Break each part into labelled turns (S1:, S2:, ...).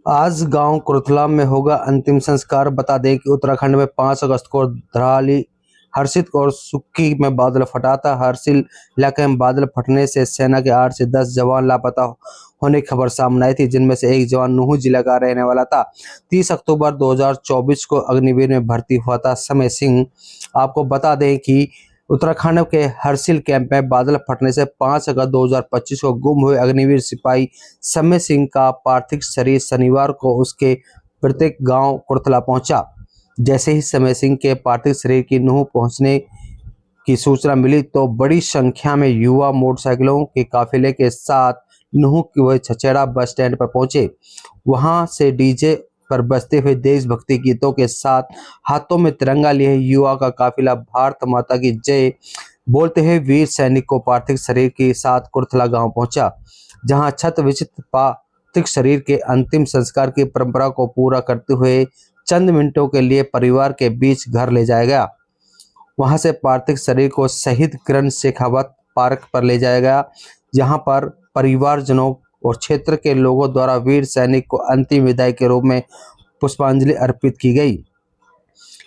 S1: आज गांव कुरथला में होगा अंतिम संस्कार। बता दें कि उत्तराखंड में 5 अगस्त को धराली, हर्षिल और सुक्की में बादल फटा था। हर्षिल इलाके में बादल फटने से सेना के 8 से 10 जवान लापता होने की खबर सामने आई थी, जिनमें से एक जवान नूंह जिला का रहने वाला था। 30 अक्टूबर 2024 को अग्निवीर में भर्ती हुआ था समय सिंह। आपको बता दें कि उत्तराखंड के हर्षिल कैंप में बादल फटने से 5 अगस्त 2025 को गुम हुए अग्निवीर सिपाही समय सिंह का पार्थिव शरीर शनिवार को उसके प्रत्येक गांव कुरथला पहुंचा। जैसे ही समय सिंह के पार्थिव शरीर की नूंह पहुंचने की सूचना मिली तो बड़ी संख्या में युवा मोटरसाइकिलों के काफिले के साथ नूंह के वह छछेड़ा बस स्टैंड पर पहुंचे। वहां से डीजे पर बजते हुए देशभक्ति गीतों के साथ हाथों में तिरंगा लिए युवा का काफिला भारत माता की जय बोलते हुए वीर सैनिक को पार्थिव शरीर के साथ कुरथला गांव पहुंचा, जहां छत विचित पार्थिव शरीर के अंतिम संस्कार की परंपरा को पूरा करते हुए चंद मिनटों के लिए परिवार के बीच घर ले जाया गया। वहां से पार्थिव शरीर को शहीद किरण शेखावत पार्क पर ले जाया गया, जहां पर परिवारजनों और क्षेत्र के लोगों द्वारा वीर सैनिक को अंतिम विदाई के रूप में पुष्पांजलि अर्पित की गई।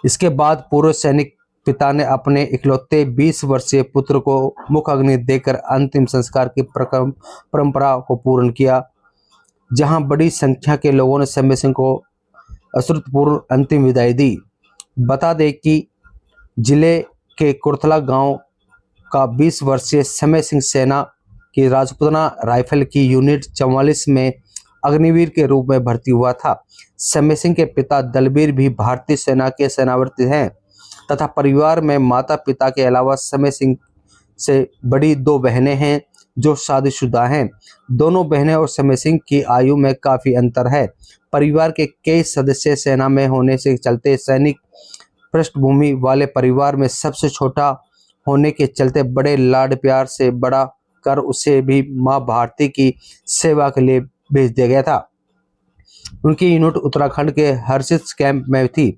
S1: इसके बाद पूर्व सैनिक पिता ने अपने इकलौते 20 वर्षीय पुत्र को मुख अग्नि देकर अंतिम संस्कार की परंपरा को पूर्ण किया, जहां बड़ी संख्या के लोगों ने समय सिंह को अश्रुपूर्ण अंतिम विदाई दी। बता दें कि जिले के कुरथला गांव का 20 वर्षीय समय सिंह सेना की राजपूताना राइफल की यूनिट 44 में अग्निवीर के रूप में भर्ती हुआ था। समय सिंह के पिता दलबीर भी भारतीय सेना के सेनावर्ती हैं तथा परिवार में माता पिता के अलावा समय सिंह से बड़ी 2 बहनें हैं जो शादीशुदा हैं। दोनों बहनें और समय सिंह की आयु में काफी अंतर है। परिवार के कई सदस्य सेना में होने से चलते सैनिक पृष्ठभूमि वाले परिवार में सबसे छोटा होने के चलते बड़े लाड प्यार से बड़ा कर उसे भी मां भारती की सेवा के लिए भेज दिया गया था। उनकी यूनिट उत्तराखंड के हर्षिल कैंप में थी।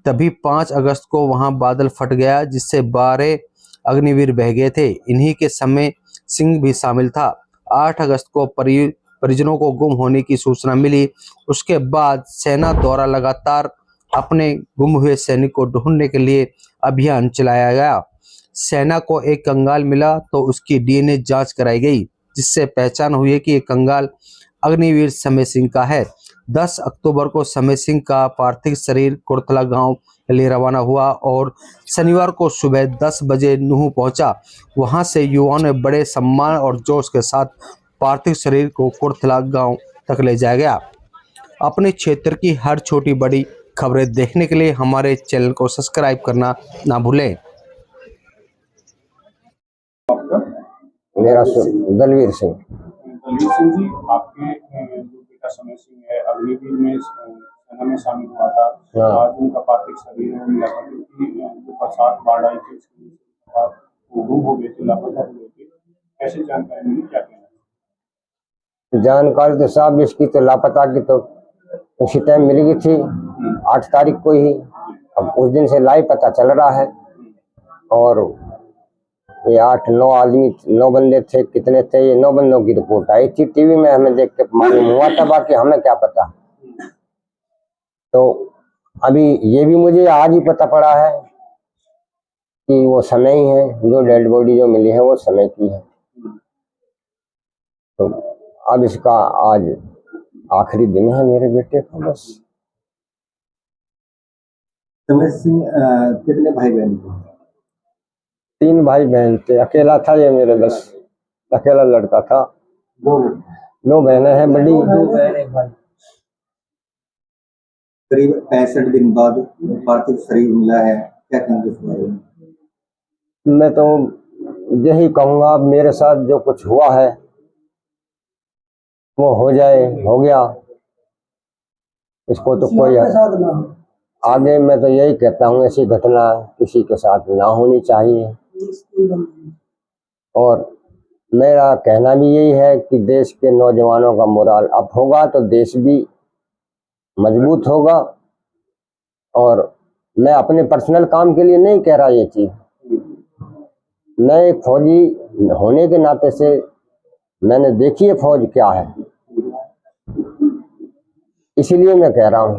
S1: तभी 5 अगस्त को वहां बादल फट गया, जिससे 12 अग्निवीर बह गए थे। इन्हीं के समय सिंह भी शामिल था। 8 अगस्त को परिजनों को गुम होने की सूचना मिली। उसके बाद सेना द्वारा लगातार अपने गुम हुए सैनिक को ढूंढने के लिए अभियान चलाया गया। सेना को एक कंगाल मिला तो उसकी डीएनए जांच कराई गई, जिससे पहचान हुई कि ये कंगाल अग्निवीर समय सिंह का है। 10 अक्टूबर को समय सिंह का पार्थिव शरीर कुरथला गांव के लिए रवाना हुआ और शनिवार को सुबह 10 बजे नूंह पहुंचा। वहां से युवाओं ने बड़े सम्मान और जोश के साथ पार्थिव शरीर को कुरथला गांव तक ले जाया गया। अपने क्षेत्र की हर छोटी बड़ी खबरें देखने के लिए हमारे चैनल को सब्सक्राइब करना ना भूलें।
S2: मेरा दलवीर सिंह।
S3: दलवीर सिंह जी, आपके जो बेटा समय सिंह है अग्निवीर में सेना में शामिल हुआ था। आज उनका पार्थिव शरीर मिला था, क्योंकि जो बरसात बाढ़ आई थी उसके बाद वो गुम हो गए थे, लापता हुए थे। कैसे जानकारी मिली, क्या कहना?
S2: जानकारी तो साहब इसकी तो लापता की तो उसी टाइम मिल गई थी, 8 तारीख को ही। अब उस दिन से लाइव पता चल रहा है। और ये 8-9 आदमी, 9 बंदे थे, कितने थे, ये 9 बंदों की रिपोर्ट आई थी टीवी में, हमें देख के मालूम हुआ था, बाकी हमें क्या पता। तो अभी ये भी मुझे आज ही पता पड़ा है कि वो समय ही है, जो डेड बॉडी जो मिली है वो समय की है। तो अब इसका आज आखिरी दिन है मेरे बेटे का। बस
S4: समय सिंह कितने भाई बहन थे?
S2: 3 भाई बहन थे, अकेला था ये मेरे, बस अकेला लड़का था। 2 बहनें हैं बड़ी।
S4: करीब 65 दिन बाद पार्थिव शरीर मिला है, क्या कहेंगे इस बारे में?
S2: मैं तो यही कहूँगा, मेरे साथ जो कुछ हुआ है वो हो जाए, हो गया। इसको तो कोई आगे मैं तो यही कहता हूँ, ऐसी घटना किसी के साथ ना होनी चाहिए। और मेरा कहना भी यही है कि देश के नौजवानों का मोराल अप होगा तो देश भी मजबूत होगा। और मैं अपने पर्सनल काम के लिए नहीं कह रहा ये चीज, मैं एक फौजी होने के नाते से मैंने देखी है फौज क्या है। इसीलिए मैं कह रहा हूँ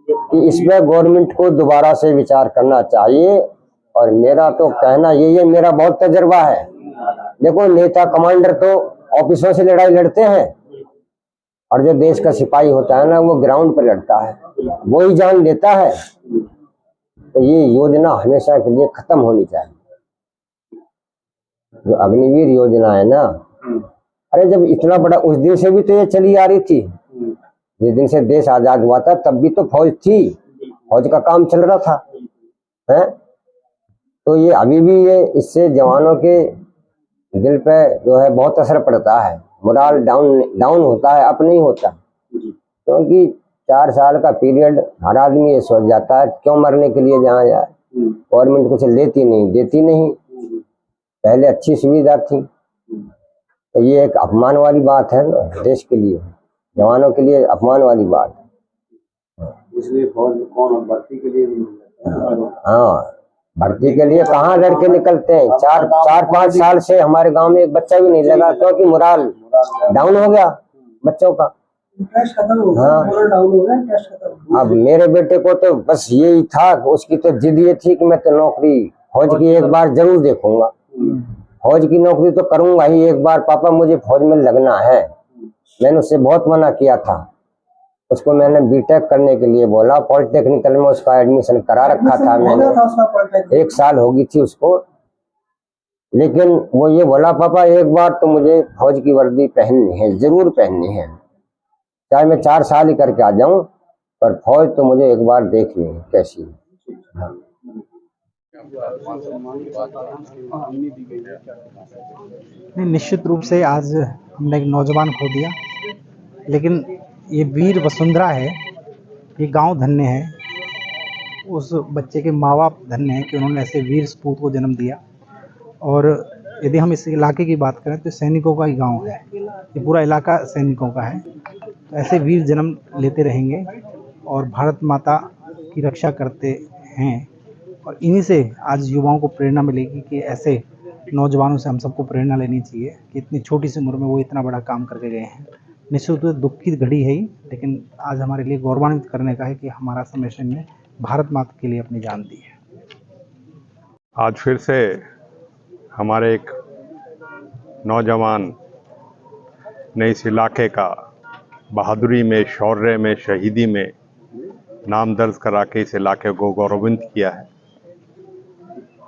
S2: कि इस पर गवर्नमेंट को दोबारा से विचार करना चाहिए। और मेरा तो कहना यही है, मेरा बहुत तजर्बा है। देखो, नेता कमांडर तो ऑफिसों से लड़ाई लड़ते हैं, और जो देश का सिपाही होता है ना, वो ग्राउंड पर लड़ता है, वो ही जान देता है। तो ये योजना हमेशा के लिए खत्म होनी चाहिए। जो अग्निवीर योजना है ना, अरे जब इतना बड़ा, उस दिन से भी तो ये चली आ रही थी। जिस दिन से देश आजाद हुआ था तब भी तो फौज थी, फौज का काम चल रहा था, है? तो ये अभी भी ये इससे जवानों के दिल पे जो है बहुत असर पड़ता है, मोरल डाउन होता है, अप नहीं होता। क्योंकि 4 साल का पीरियड हर आदमी ये सोच जाता है क्यों मरने के लिए जहाँ जाए। गवर्नमेंट कुछ लेती नहीं, देती नहीं। पहले अच्छी सुविधा थी, तो ये एक अपमान वाली बात है ना देश के लिए, जवानों के लिए अपमान वाली बात।
S3: इसलिए फौज में कौन भर्ती के लिए
S2: हाँ, भर्ती के लिए कहाँ लड़के निकलते हैं। 4-5 साल से हमारे गांव में एक बच्चा भी नहीं लगा, क्योंकि मोरल डाउन हो गया बच्चों का।
S5: खत्म हो गया,
S2: हाँ,
S5: डाउन हो गया, कैश खत्म।
S2: अब मेरे बेटे को तो बस यही था, उसकी तो जिद ये थी कि मैं तो नौकरी फौज की एक बार जरूर देखूंगा, फौज की नौकरी तो करूंगा ही एक बार, पापा मुझे फौज में लगना है। मैंने उससे बहुत मना किया था, उसको मैंने बीटेक करने के लिए बोला, पॉलिटेक्निकल में उसका एडमिशन करा रखा था मैंने, 1 साल हो गई थी उसको। लेकिन वो ये बोला, पापा एक बार तो मुझे फौज की वर्दी पहननी है, जरूर पहननी है, चाहे मैं 4 साल ही करके आ जाऊं, पर फौज तो मुझे एक बार देखनी है कैसी है।
S6: नहीं, निश्चित रूप से आज हमने एक नौजवान खो दिया, लेकिन ये वीर वसुंधरा है, ये गांव धन्य है, उस बच्चे के माँ बाप धन्य हैं कि उन्होंने ऐसे वीर सपूत को जन्म दिया। और यदि हम इस इलाके की बात करें तो सैनिकों का ही गांव है, ये पूरा इलाका सैनिकों का है। तो ऐसे वीर जन्म लेते रहेंगे और भारत माता की रक्षा करते हैं, और इन्हीं से आज युवाओं को प्रेरणा मिलेगी कि ऐसे नौजवानों से हम सबको प्रेरणा लेनी चाहिए कि इतनी छोटी सी उम्र में वो इतना बड़ा काम करके गए हैं। निश्चित रूप से दुख की घड़ी है ही, लेकिन आज हमारे लिए गौरवान्वित करने का है कि हमारा समय सैन्य ने भारत माता के लिए अपनी जान दी है।
S7: आज फिर से हमारे एक नौजवान ने इस इलाके का बहादुरी में, शौर्य में, शहीदी में नाम दर्ज करा के इस इलाके को गौरवान्वित किया है।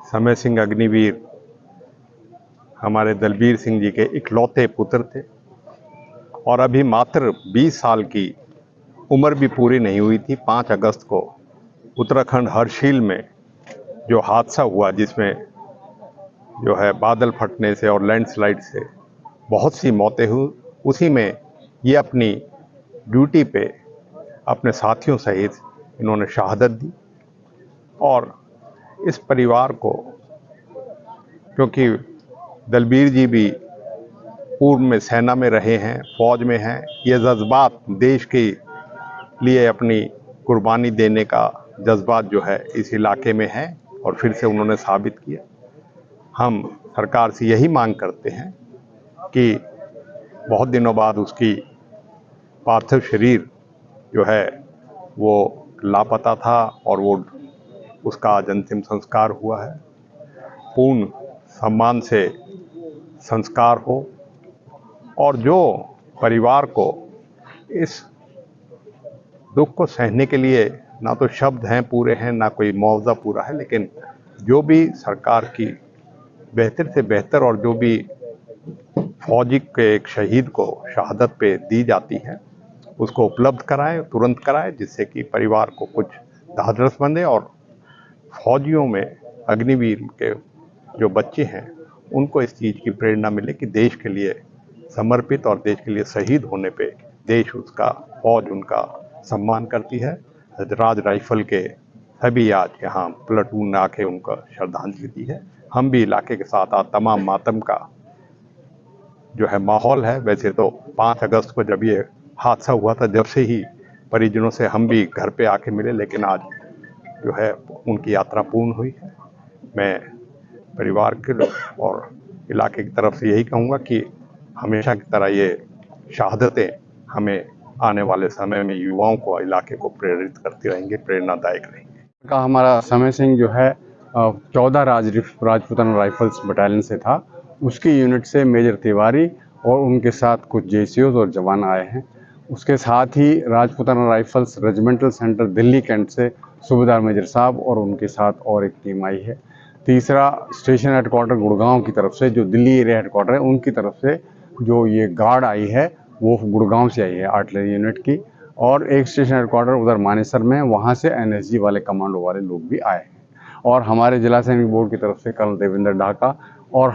S7: समय सिंह अग्निवीर हमारे दलबीर सिंह जी के इकलौते पुत्र थे, और अभी मात्र 20 साल की उम्र भी पूरी नहीं हुई थी। 5 अगस्त को उत्तराखंड हर्षिल में जो हादसा हुआ, जिसमें जो है बादल फटने से और लैंडस्लाइड से बहुत सी मौतें हुई, उसी में ये अपनी ड्यूटी पे अपने साथियों सहित इन्होंने शहादत दी। और इस परिवार को, क्योंकि दलबीर जी भी पूर्व में सेना में रहे हैं, फौज में हैं, ये जज्बात देश के लिए अपनी कुर्बानी देने का जज्बात जो है इस इलाके में है, और फिर से उन्होंने साबित किया। हम सरकार से यही मांग करते हैं कि बहुत दिनों बाद उसकी पार्थिव शरीर जो है वो लापता था, और वो उसका आज अंतिम संस्कार हुआ है। पूर्ण सम्मान से संस्कार हो, और जो परिवार को इस दुख को सहने के लिए ना तो शब्द हैं पूरे हैं, ना कोई मुआवजा पूरा है, लेकिन जो भी सरकार की बेहतर से बेहतर और जो भी फौजी के एक शहीद को शहादत पे दी जाती है उसको उपलब्ध कराएं, तुरंत कराएं, जिससे कि परिवार को कुछ ढाढ़स बंधे और फौजियों में अग्निवीर के जो बच्चे हैं उनको इस चीज़ की प्रेरणा मिले कि देश के लिए समर्पित और देश के लिए शहीद होने पे देश उसका, फौज उनका सम्मान करती है। राज राइफल के सभी आज यहाँ प्लाटून ने आके उनका श्रद्धांजलि दी है। हम भी इलाके के साथ आज तमाम मातम का जो है माहौल है। वैसे तो 5 अगस्त को जब ये हादसा हुआ था, जब से ही परिजनों से हम भी घर पे आके मिले, लेकिन आज जो है उनकी यात्रा पूर्ण हुई है। मैं परिवार के और इलाके की तरफ से यही कहूँगा कि हमेशा की तरह ये शहादतें हमें आने वाले समय में युवाओं को, इलाके को प्रेरित करती रहेंगे, प्रेरणादायक रहेंगे। का हमारा समय सिंह जो है 14 राजपूताना राइफल्स बटालियन से था, उसकी यूनिट से मेजर तिवारी और उनके साथ कुछ जेसीओज और जवान आए हैं। उसके साथ ही Rajputana rifles regimental centre Delhi cantt से सूबेदार मेजर साहब और उनके साथ और एक टीम आई है। तीसरा स्टेशन हेडक्वार्टर गुड़गांव की तरफ से, जो दिल्ली एरिया हेडक्वार्टर है, उनकी तरफ से जो ये गार्ड आई है वो गुड़गांव से आई है आर्टिलरी यूनिट की। और एक स्टेशन हेडक्वार्टर उधर मानेसर में, वहाँ से एनएसजी वाले कमांडो वाले लोग भी आए हैं। और हमारे जिला सैनिक बोर्ड की तरफ से कर्नल देवेंद्र ढाका और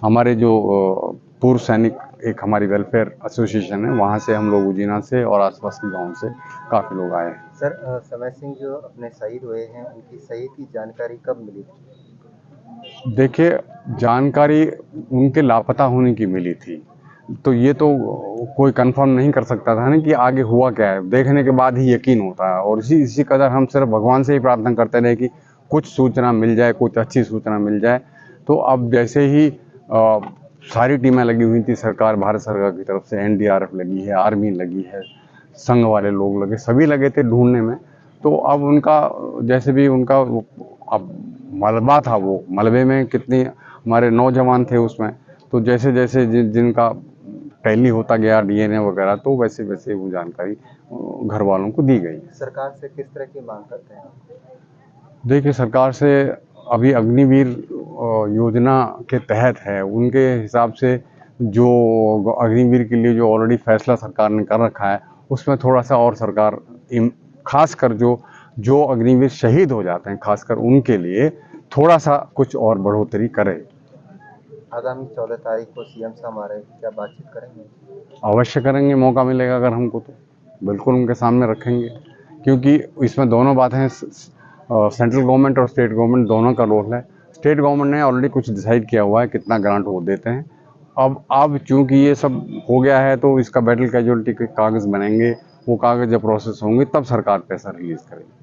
S7: हमारे जो पूर्व सैनिक, एक हमारी वेलफेयर एसोसिएशन है, वहाँ से हम लोग उजीना से और आसपास के गाँव से काफ़ी लोग आए हैं।
S8: सर, समय सिंह जो अपने शहीद हुए हैं, उनकी शहीद की जानकारी कब मिली थी?
S7: देखिए, जानकारी उनके लापता होने की मिली थी, तो ये तो कोई कंफर्म नहीं कर सकता था ना कि आगे हुआ क्या है, देखने के बाद ही यकीन होता है। और इसी कदर हम सिर्फ भगवान से ही प्रार्थना करते रहे कि कुछ सूचना मिल जाए, कुछ अच्छी सूचना मिल जाए। तो अब जैसे ही सारी टीमें लगी हुई थी, भारत सरकार की तरफ से एनडीआरएफ लगी है, आर्मी लगी है, संघ वाले लोग लगे, सभी लगे थे ढूंढने में। तो अब उनका जैसे भी उनका अब मलबा था, वो मलबे में कितने हमारे नौजवान थे उसमें, तो जैसे जैसे जिनका टैली होता गया डीएनए वगैरह, तो वैसे वैसे वो जानकारी घर वालों को दी गई।
S8: सरकार से किस तरह की मांग करते हैं?
S7: देखिए, सरकार से अभी अग्निवीर योजना के तहत है, उनके हिसाब से जो अग्निवीर के लिए जो ऑलरेडी फैसला सरकार ने कर रखा है, उसमें थोड़ा सा और सरकार खासकर जो अग्निवीर शहीद हो जाते हैं, खासकर उनके लिए थोड़ा सा कुछ और बढ़ोतरी करे।
S8: आगामी 14 तारीख को सीएम साहब आ रहे हैं, क्या बातचीत करेंगे?
S7: अवश्य करेंगे, मौका मिलेगा अगर हमको तो बिल्कुल उनके सामने रखेंगे, क्योंकि इसमें दोनों बातें, सेंट्रल गवर्नमेंट और स्टेट गवर्नमेंट दोनों का रोल है। स्टेट गवर्नमेंट ने ऑलरेडी कुछ डिसाइड किया हुआ है कितना ग्रांट वो देते हैं। अब चूंकि ये सब हो गया है, तो इसका बैटल कैजुअलिटी के कागज़ बनेंगे, वो कागज़ जब प्रोसेस होंगे तब सरकार पैसा रिलीज़ करेगी।